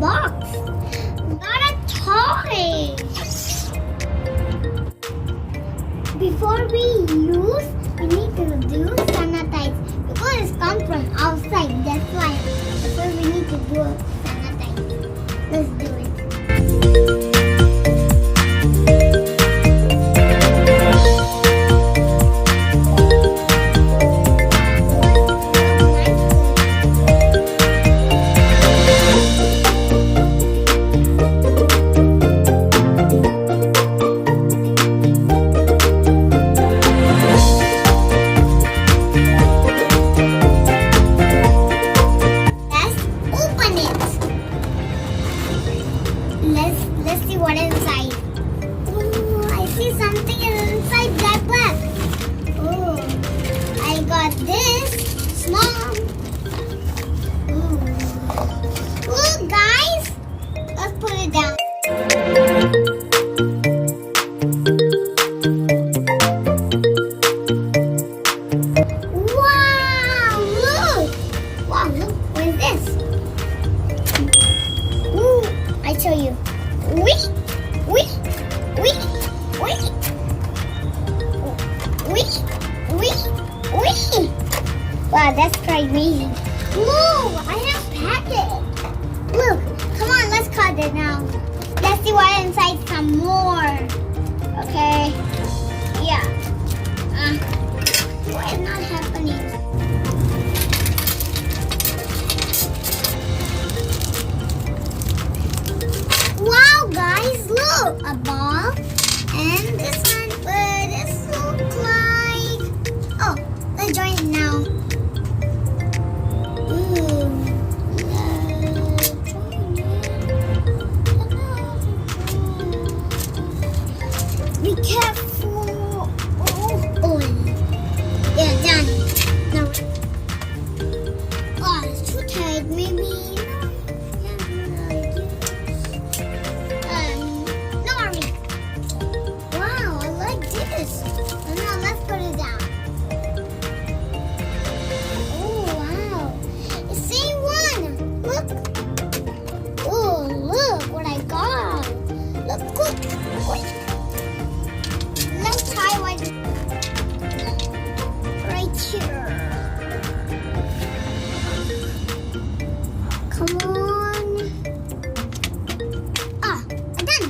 box, not a toy. Before we use, we need to do sanitize because it comes from outside. That's why we need to do sanitize. Let's do it. Let's see what is inside. Oh, I see something inside black. Oh, I got this small. Oh, guys, let's put it down. Wow, look! Wow, look, what is this? Ooh, I show you. Wee! Wow, that's quite amazing. Whoa, I have packet. Look, come on, let's cut it now. Let's see what inside some more. Okay. Yeah. Why is not happening? Wow, guys, look! A ball. And this one, but it looks like... Oh, let's join it now. Ooh. Let's join it. Be careful. Oh. Yeah, done. Now. Oh, it's too tight. Maybe... Let's try one right here. Come on. Done.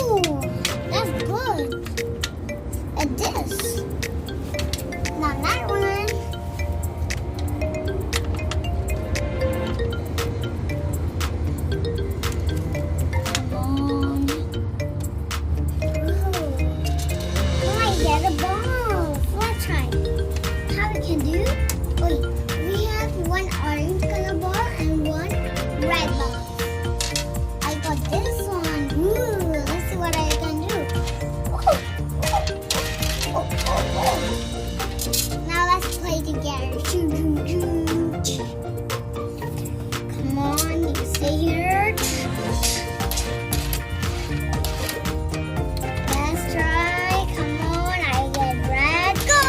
Ooh, that's good. And this. Now that one. We have one orange color ball and one red ball. I got this one. Ooh, let's see what I can do. Now let's play together. Come on, you stay here. Let's try. Come on, I get red. Go!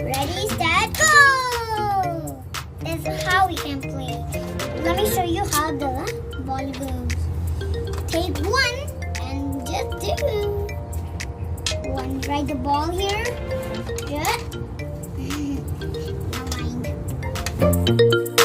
Ready, set, go! That's how we can play. Let me show you how the ball goes. Take one and just do one. Right the ball here. Good. Now mind.